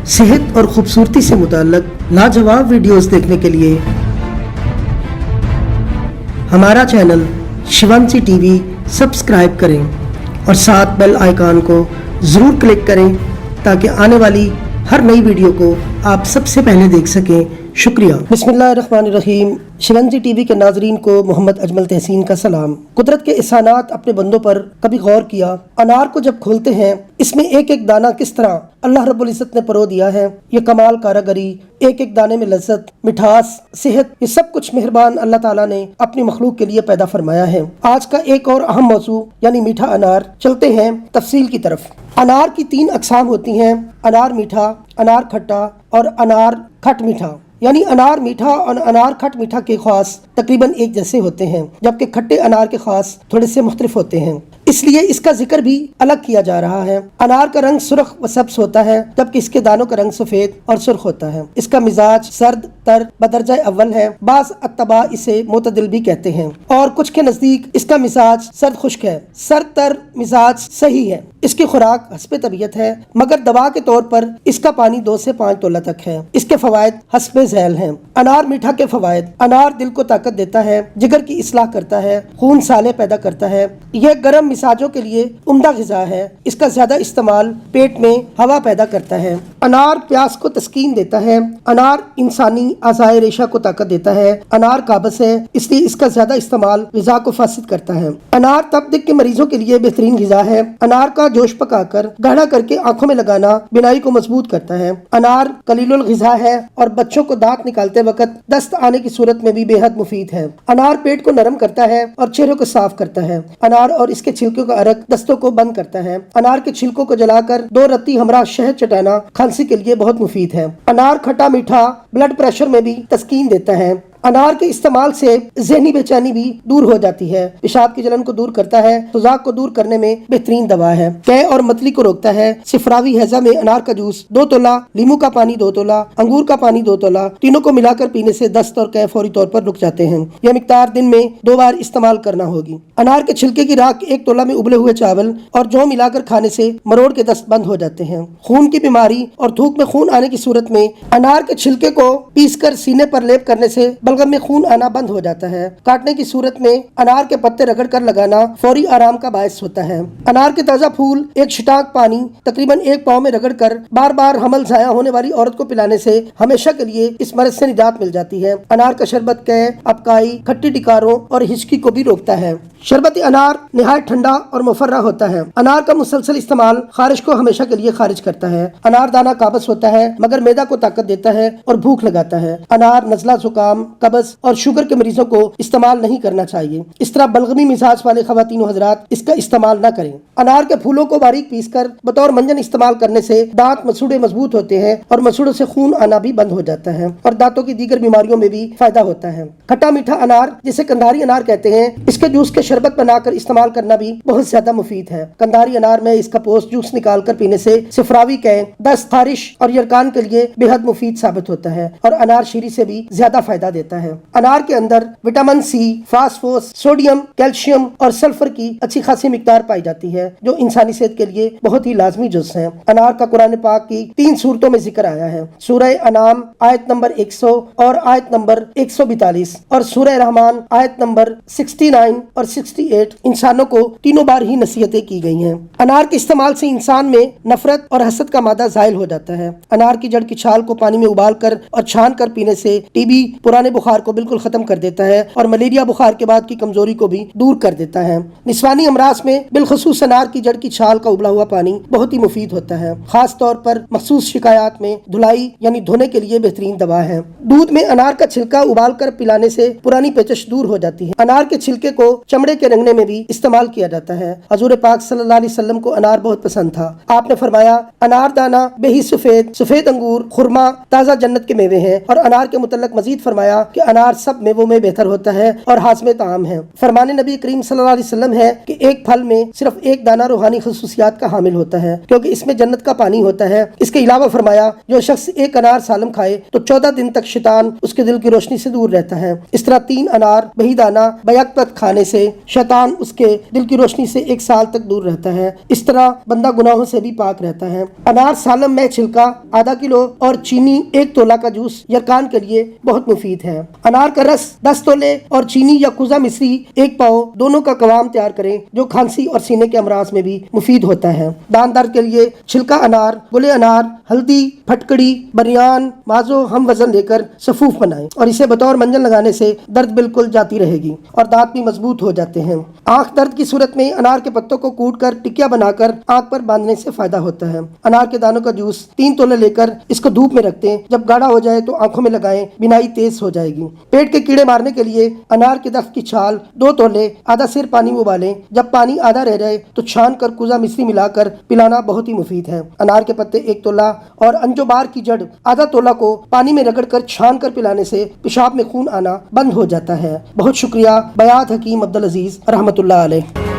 सेहत और खूबसूरती से मुताल्लिक लाजवाब वीडियोस देखने के लिए हमारा चैनल शिवांशी टीवी सब्सक्राइब करें और साथ बेल आइकॉन को ज़रूर क्लिक करें ताकि आने वाली हर नई वीडियो को आप सबसे पहले देख सकें। शुक्रिया। बिस्मिल्लाहिर्रहमानिर्रहीम। शिवांशी टीवी के नाजरीन को मोहम्मद अजमल तहसीन का सलाम। कुदरत के एहसानात अपने बंदों पर कभी गौर किया? अनार को जब खोलते हैं इसमें एक एक दाना किस तरह अल्लाह रब्बुल इज़्ज़त ने परो दिया है। ये कमाल कारागरी, एक एक दाने में लज्जत, मिठास, सेहत, ये सब कुछ मेहरबान अल्लाह ताला ने अपनी मखलूक के लिए पैदा फरमाया है। आज का एक और अहम मौजू यानी मीठा अनार। चलते हैं तफसील की तरफ। अनार की 3 अक़साम होती हैं, अनार मीठा, अनार खट्टा और अनार खट मीठा। यानी अनार मीठा और अनार खट मीठा के ख़ास तकरीबन एक जैसे होते हैं, जबकि खट्टे अनार के ख़ास थोड़े से मुख्तलिफ होते हैं, इसलिए इसका जिक्र भी अलग किया जा रहा है। अनार का रंग सुर्ख व सब्ज होता है, जबकि इसके दानों का रंग सफ़ेद और सुर्ख होता है। इसका मिजाज सर्द तर बदरजा अव्वल है। बाज़ अत्तबा इसे मोतदिल भी कहते हैं और कुछ के नज़दीक इसका मिजाज सर्द खुश्क है। सर्द तर मिजाज सही है। इसकी खुराक हस्बे तबीयत है, मगर दवा के तौर पर इसका पानी 2 से 5 तोला तक है। इसके फवायद हस्बे झैल हैं। अनार मीठा के फवायद: अनार दिल को ताकत देता है, जिगर की इस्लाह करता है, खून साले पैदा करता है। यह गर्म मिजाजों के लिए उम्दा ग़िज़ा है। इसका ज्यादा इस्तेमाल पेट में हवा पैदा करता है। अनार प्यास को तस्कीन देता है। अनार इंसानी आज़ाए रेशा को ताकत देता है। अनार काबस है, इसलिए इसका ज्यादा इस्तेमाल ग़िज़ा को फासिद करता है। अनार तपदिक के मरीजों के लिए बेहतरीन ग़िज़ा है। अनार का जोश पकाकर गाढ़ा करके आंखों में लगाना बिनाई को मजबूत करता है। अनार कलीलुल ग़िज़ा है और बच्चों को दांत निकालते वक्त दस्त आने की सूरत में भी बेहद मुफीद है। अनार पेट को नरम करता है और चेहरे को साफ करता है। अनार और इसके छिलकों का अर्क दस्तों को बंद करता है। अनार के छिलकों को जलाकर 2 रत्ती हमरा शहद चटाना खांसी के लिए बहुत मुफीद है। अनार खट्टा मीठा ब्लड प्रेशर में भी तस्कीन देता है। अनार के इस्तेमाल से ज़हनी बेचैनी भी दूर हो जाती है। पेशाब की जलन को दूर करता है। तुज़ाक को दूर करने में बेहतरीन दवा है। कै और मतली को रोकता है। सिफरावी हैजा में अनार का जूस 2 तोला, लीमू का पानी 2 तोला, अंगूर का पानी 2 तोला, तीनों को मिलाकर पीने से दस्त और कै फौरी तौर पर रुक जाते हैं। यह मिकदार दिन में 2 बार इस्तेमाल करना होगी। अनार के छिलके की राख 1 तोला में उबले हुए चावल और जौ मिलाकर खाने से मरोड़ के दस्त बंद हो जाते हैं। खून की बीमारी और थूक में खून आने की सूरत में अनार के छिलके को पीसकर सीने पर लेप करने से बलगम में खून आना बंद हो जाता है। काटने की सूरत में अनार के पत्ते रगड़कर लगाना फौरी आराम का बायस होता है। अनार के ताज़ा फूल 1 छिटाक पानी तकरीबन 1 पाव में रगड़कर बार बार हमल ज़ाया होने वाली औरत को पिलाने से हमेशा के लिए इस मर्ज से निजात मिल जाती है। अनार का शरबत कै, अबकाई, खट्टी टिकारों और हिचकी को भी रोकता है। शरबती अनार निहायत ठंडा और मुफर्रा होता है। अनार का मुसलसल इस्तेमाल खारिश को हमेशा के लिए खारिज करता है। अनार दाना काबस होता है, मगर मैदा को ताकत देता है और भूख लगाता है। अनार नज़ला, जुकाम, कब्ज और शुगर के मरीजों को इस्तेमाल नहीं करना चाहिए। इस तरह बलगमी मिजाज वाले खवातीन हजरात इसका इस्तेमाल न करें। अनार के फूलों को बारीक पीसकर बतौर मंजन इस्तेमाल करने से दांत मसूड़े मजबूत होते हैं और मसूड़ों से खून आना भी बंद हो जाता है और दांतों की दीगर बीमारियों में भी फायदा होता है। खट्टा मीठा अनार, जिसे कंधारी अनार कहते हैं, इसके जूस के शरबत बनाकर इस्तेमाल करना भी बहुत ज्यादा मुफीद है। कंधारी अनार में इसका पोस्ट जूस निकाल कर पीने से सिफरावी कै, दस्त, खारिश और यरकान के लिए बेहद मुफीद साबित होता है और अनार शीरी से भी ज्यादा फायदा देता है। अनार के अंदर vitamin C, phosphorus, sodium, calcium और सल्फर की अच्छी खासी मिकदार पाई जाती है, जो इंसानी सेहत के लिए बहुत ही लाजमी जुज़ है। अनार का कुरान पाक की 3 सूरतों में जिक्र आया है। सूरह अनाम आयत नंबर 100 और आयत नंबर 142 और सूरह रहमान आयत नंबर 69 और 68 इंसानों को तीनों बार ही नसीहतें की गई हैं। अनार के इस्तेमाल से इंसान में नफरत और हसद का मादा ज़ाइल हो जाता है। अनार की जड़ की छाल को पानी में उबाल कर और छान कर पीने से टीबी, पुराने बुखार को बिल्कुल खत्म कर देता है और मलेरिया बुखार के बाद की कमजोरी को भी दूर कर देता है। निस्वानी अमराज में बिलखसूस अनार की जड़ की छाल का उबला हुआ पानी बहुत ही मुफीद होता है। खास तौर पर मखसूस शिकायत में धुलाई यानी धोने के लिए बेहतरीन दवा है। दूध में अनार का छिलका उबाल कर पिलाने से पुरानी पेचश दूर हो जाती है। अनार के छिलके को चमड़े के रंगने में भी इस्तेमाल किया जाता है। हजूर पाक सल्लल्लाहु अलैहि वसल्लम को अनार बहुत पसंद था। आपने फरमाया, अनार दाना बेही सफेद, सफेद अंगूर, खुरमा ताज़ा जन्नत के मेवे हैं। और अनार के मुतल्लक मजीद फरमाया, کہ انار سب میووں میں بہتر ہوتا ہے اور ہاضمِ طعام ہے۔ فرمان نبی کریم صلی اللہ علیہ وسلم ہے کہ ایک پھل میں صرف ایک دانہ روحانی خصوصیات کا حامل ہوتا ہے، کیونکہ اس میں جنت کا پانی ہوتا ہے۔ اس کے علاوہ فرمایا جو شخص ایک انار سالم کھائے تو 14 دن تک شیطان اس کے دل کی روشنی سے دور رہتا ہے۔ اس طرح 3 انار بہی دانہ بیک وقت کھانے سے شیطان اس کے دل کی روشنی سے 1 سال تک دور رہتا ہے۔ اس طرح بندہ گناہوں سے بھی پاک رہتا ہے۔ انار سالم میں چھلکا آدھا کلو اور چینی 1 تولہ کا جوس یرکان کے لیے بہت مفید ہے۔ انار کا رس 10 تولے اور چینی یا کوزہ مصری 1 پاؤ دونوں کا قوام تیار کریں، جو کھانسی اور سینے کے امراض میں بھی مفید ہوتا ہے۔ دان درد کے لیے چھلکا انار، گلے انار، ہلدی، پھٹکڑی، بریان، مازو ہم وزن لے کر سفوف بنائیں اور اسے بطور منجن لگانے سے درد بالکل جاتی رہے گی اور دانت بھی مضبوط ہو جاتے ہیں۔ آنکھ درد کی صورت میں انار کے پتوں کو کوٹ کر ٹکیا بنا کر آنکھ پر باندھنے سے فائدہ ہوتا ہے۔ انار کے دانوں کا جوس 3 تولے لے کر اس کو دھوپ میں رکھ دیں، جب گاڑھا ہو جائے تو آنکھوں میں لگائیں، بینائی تیز ہو جائے گی۔ پیٹ کے کیڑے مارنے کے لیے انار کے دف کی چھال 2 تولے آدھا سیر پانی میں ابالیں، جب پانی آدھا رہ جائے تو چھان کر کوزہ مصری ملا کر پلانا بہت ہی مفید ہے۔ انار کے پتے 1 تولہ اور انجوبار کی جڑ آدھا تولہ کو پانی میں رگڑ کر چھان کر پلانے سے پیشاب میں خون آنا بند ہو جاتا ہے۔ بہت شکریہ بیات حکیم عبدالعزیز رحمۃ اللہ علیہ۔